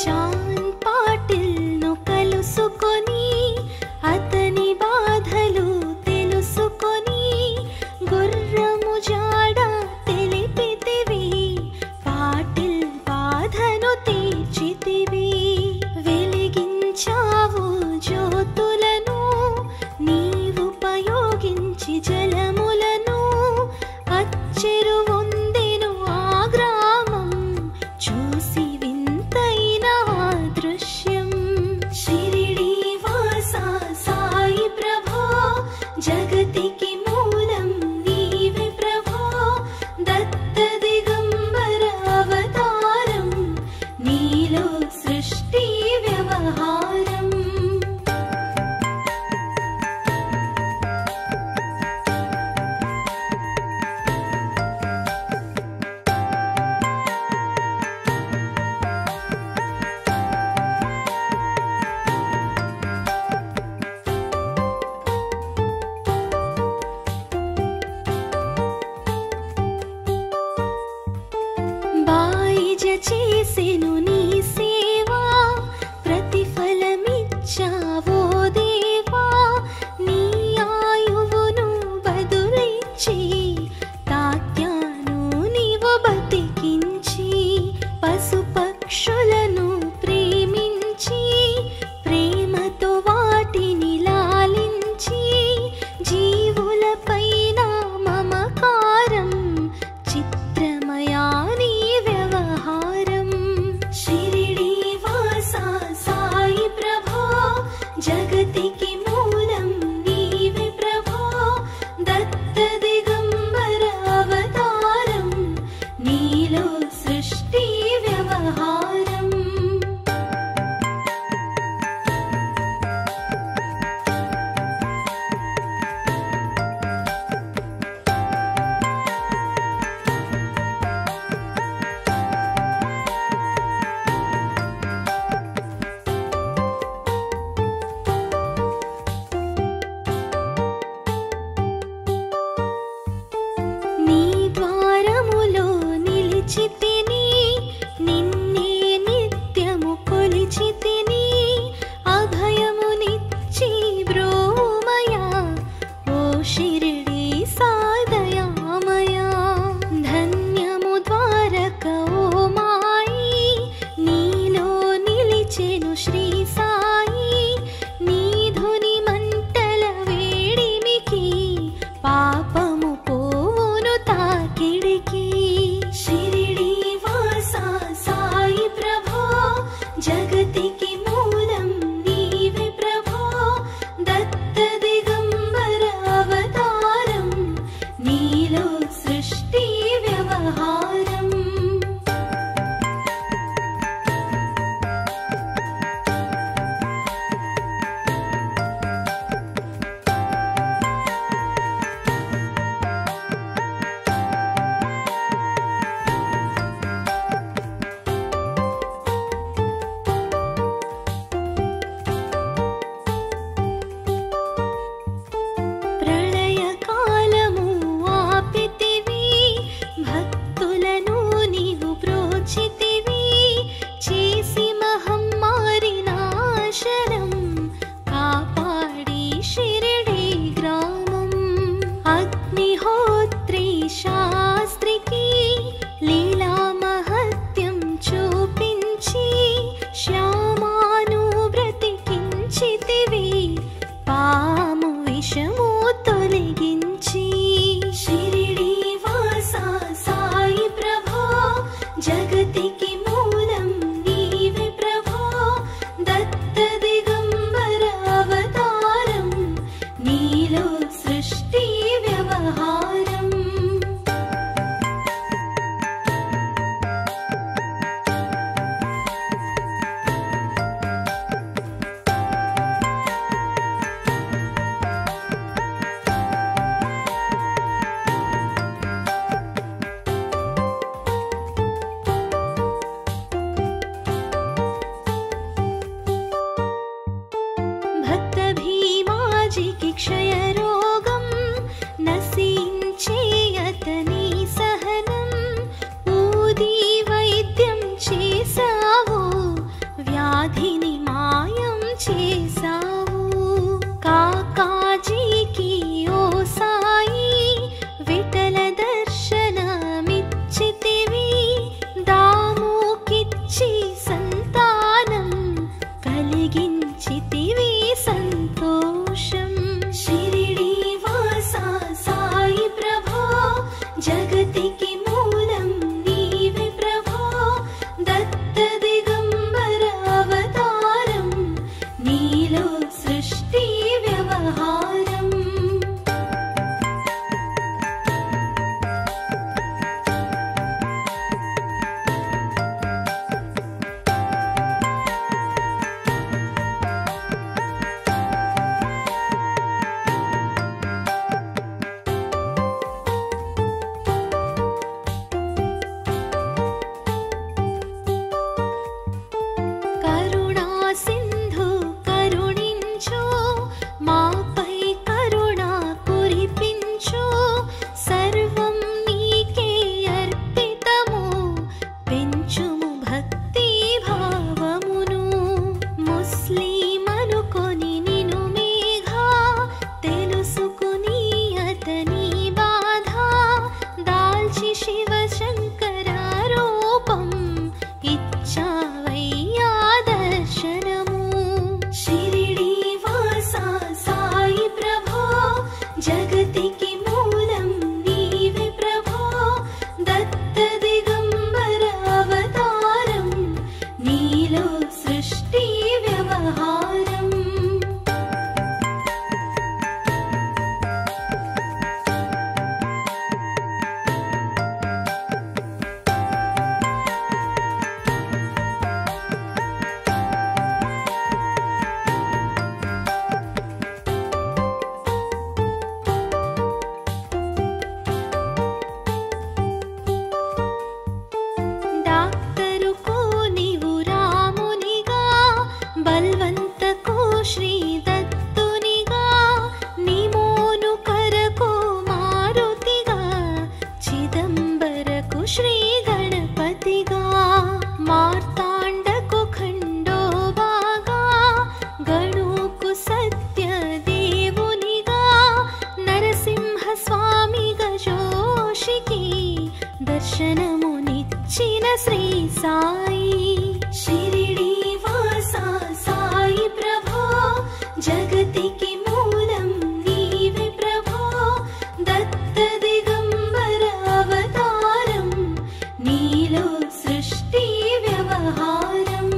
చాన్ పాటిల్ను కలుసుకొని అతని బాధలు తెలుసుకొని గుర్రము జాడ తెలిపితివి, పాటిల్ బాధను తీర్చితివి. వెలిగించావు జ్యోతులను నీవుపయోగించి జలములను, అచ్చెరు వందెను ఆ గ్రామం చూసి వింతైన దృశ్యం. షిరిడి వాస సాయి ప్రభో, జగతికి మూలం నీవే ప్రభో, దత్త దిగంబర అవతారం నీలో సృష్టి వ్యవహారం. బాయిజ చేసెను నీ సేవా, ప్రతిఫలమిచ్చావో దేవా. నీ ఆయువును బదులిచ్చి తాత్యాను నీవు బతికించి, పశుపక్షులను ప్రేమించి ప్రేమతో వాటిని లాలించి, జీవులపైన మమకారం చిత్రమయా నీ వ్యవహారం. షిరిడి వాస సాయి ప్రభో, జగతికి మూలం నీవే ప్రభో, దత్త దిగంబర అవతారం నీలో సృష్టి వ్యవహారం. నీ ద్వారములో నిలిచితిని, నిన్నే నిత్యము కొలిచితిని, అభయమునిచ్చి బ్రోమయా ఓ షిరిడి సాదయామయా. ధన్యము ద్వారక ఓ మాయి, నీలో నిలిచెను శ్రీ సాయి. నీ ధుని మంటల వేడిమికి పాపము పోవును తాకిడికి. షిరిడి వాస సాయి ప్రభో, జగతికి మూలం నీవే ప్రభో, దత్త దిగంబర అవతారం నీలో సృష్టి వ్యవహారం. ప్రళయకాలము ఆపితివి, భక్తులను నీవు బ్రోచితివి, చేసి మహమ్మారి నాశనం కాపాడి షిరిడి గ్రామం. అగ్నిహోత్రి శాస్త్రికి లీలా మహత్యం చూపించి, శ్యామాను బ్రతికించితివి, పాము విషము తొలగించి. షిరిడి వాస సాయి ప్రభో, జగతికి మూలం నీవే ప్రభో, దత్త దిగంబర అవతారం నీలో సృష్టి వ్యవహారం. భక్తి భావమును ముస్లిమనుకొని నిను మేఘా తెలుసుకుని అతని బాధ దాల్చి శివశంకర రూపం ఇచ్చావయ్యా దర్శనము. షిరిడి వాసా సాయి ప్రభో జగతికి మూలం నీవే ప్రభో దత్త దిగంబర అవతారం నీలో సృష్టి వ్యవహారం. డాక్టరుకు నీవు రామునిగా బల్వంతకు శ్రీ దత్తునిగా నిమోను కరకు మారుతిగా చిదంబరకు శ్రీ గణపతిగా మార్తాండకు ఖండోబాగా గణుకు సత్య దేవునిగా నరసింహ స్వామిగా జోషికి దర్శనమునిచ్చిన శ్రీ సాయి. షిరిడి వాసా సాయి ప్రభో జగతికి మూలం నీవే ప్రభో దత్త దిగంబర అవతారం నీలో సృష్టి వ్యవహారం.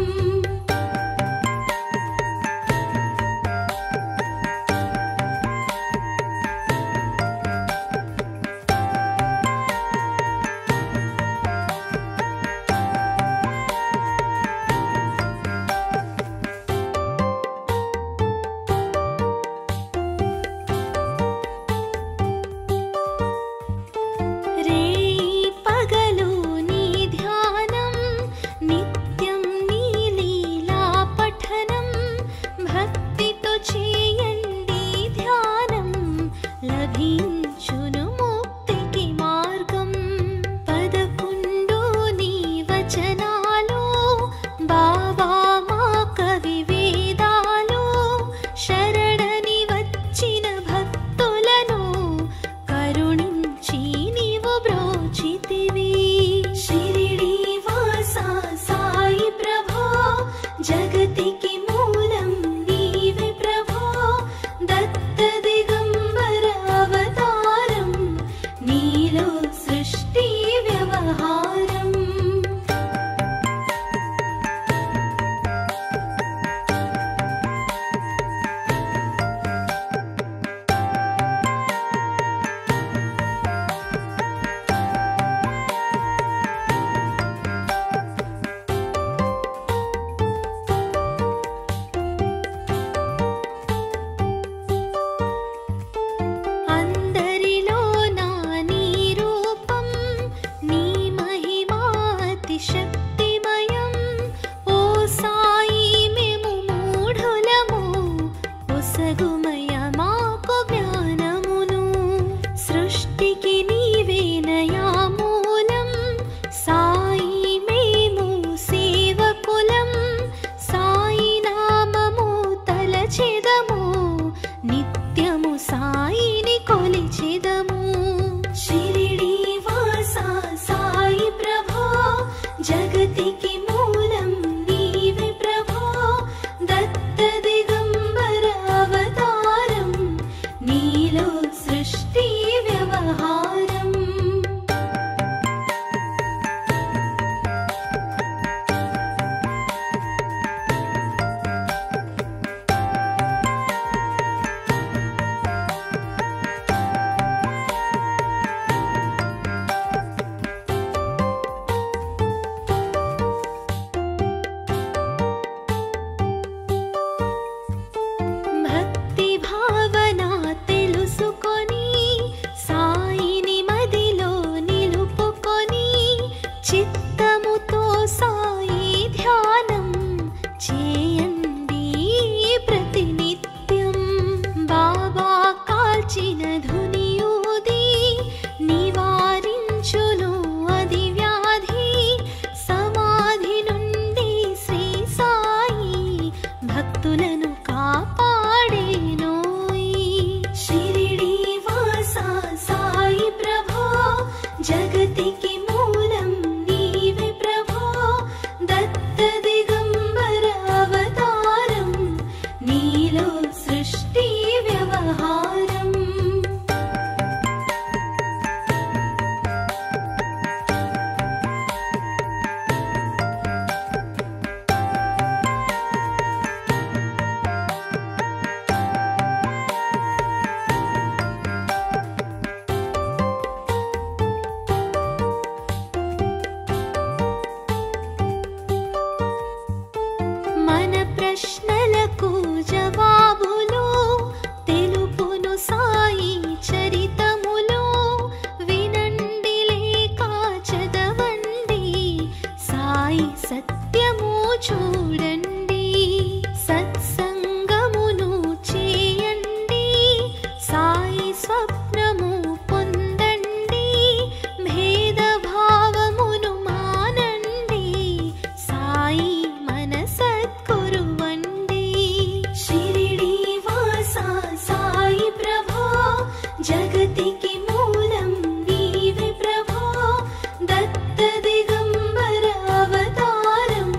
రేయి పగలు నీ ధ్యానం నిత్యం నీ లీలా పఠనం భక్తితో చేయండి ధ్యానం లభించును ముక్తికి మార్గం. 11 నీ వచనాలు బాబా మా కవి వేదాలు శరణని వచ్చిన భక్తులను కరుణించి నీవు బ్రోచితివి. షిరిడి వాసా సాయి ప్రభో జగతికి మూలం నీవే ప్రభో దత్త దిగంబర అవతారం నీలో సృష్టి వ్యవహారం. అందరిలో నా నీ రూపం నీ మహిమా అతి శక్తిమయం. ఓ సాయి మేము మూఢులము ఒసగుమయ మాకు జ్ఞానమును సృష్టికి నీవేనయా మూలం సాయి మేము సేవకులం సాయి నామము తలచెదము నిత్యము సాయిని కొలిచెదము. షిరిడి వాసా సాయి ప్రభో జగతికి మూలం నీవే ప్రభో దత్త దిగంబర అవతారం నీలో సృష్టి వ్యవహారం. సత్యము చూడండి, సత్సంగమును చేయండి, సాయి స్వప్నము పొందండి, భేదభావమును మానండి, సాయి మన సద్గురువండి. షిరిడి వాసా సాయి ప్రభో, జగతికి మూలం నీవే ప్రభో, దత్త దిగంబర అవతారం,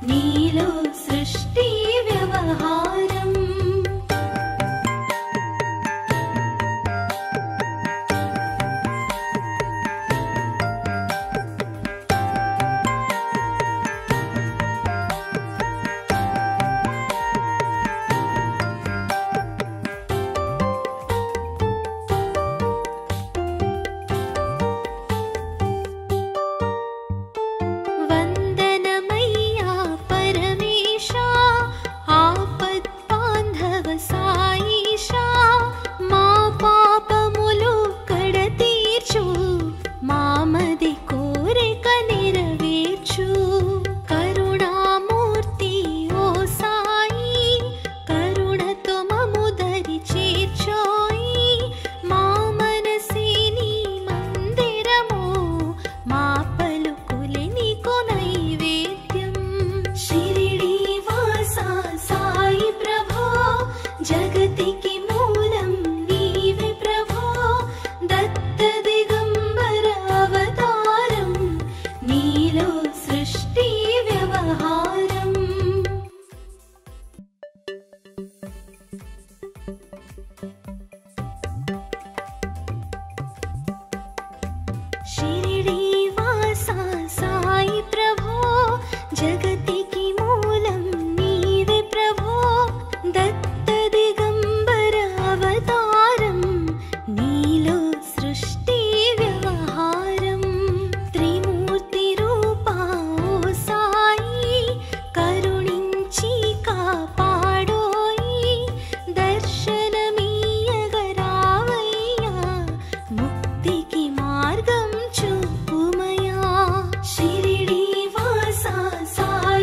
నీలో సృష్టి వ్యవహారం. వందనమయ్యా పరమేశా, ఆపద్బాంధవ సాయిషా, మా పాపములు కడతీర్చు, మామది కోరిక నెరవేర్చు. కరుణామూర్తి ఓ సాయి, కరుణతో మము దరి చేర్చోయి, మా మనసే నీ మందిరము, మా పలుకులే నీకు నైవేద్యం. షిరిడి వాసా సాయి ప్రభో, జగతికి మూలం నీవే ప్రభో, దత్త దిగంబర అవతారం, నీలో సృష్టి వ్యవహారం. షిరిడి వాసా సాయి ప్రభో, జగతికి మూలం నీవే ప్రభో, దత్త దిగంబర అవతారం, నీలో సృష్టి వ్యవహారం. త్రిమూర్తి రూపా ఓ సాయి, కరుణించి కాపాడోయి, దర్శనమీయగరావయ్యా, ముక్తికి మార్గం చూపుమయా. షిరిడి వాసా సాయి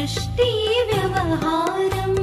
सृष्टि व्यवहारम्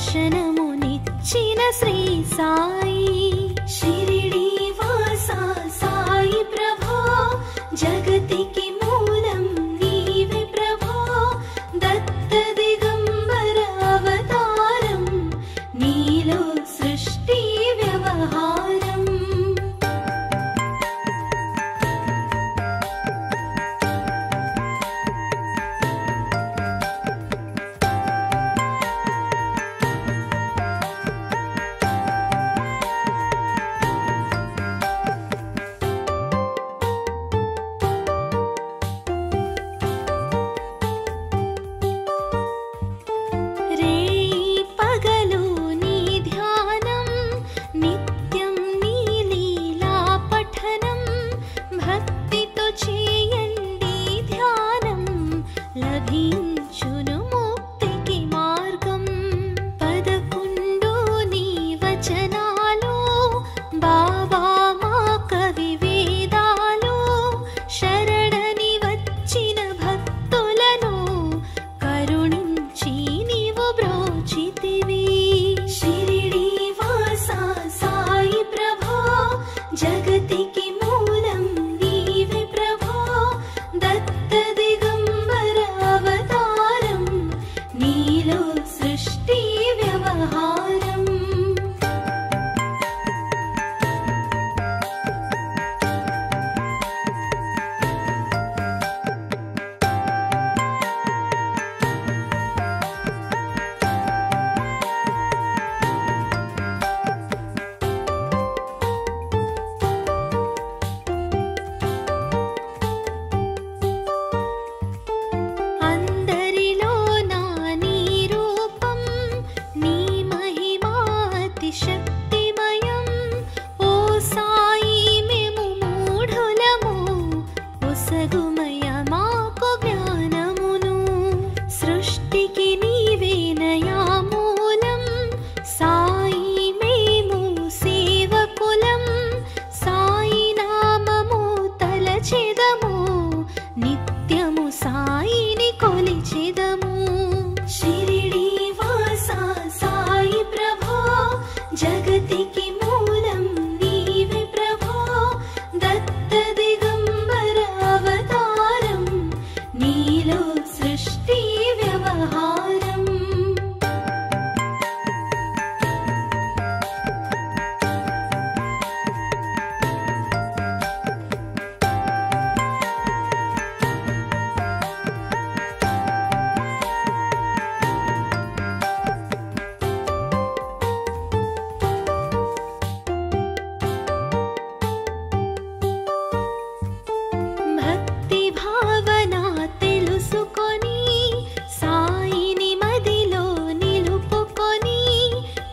దర్శనమునిచ్చిన శ్రీ సాయి షిరిడి వాసా సాయి ప్రభో జగతికి మూలం నీవే ప్రభో దత్త దిగంబర అవతారం నీలో సృష్టి వ్యవహారం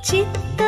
చిత్త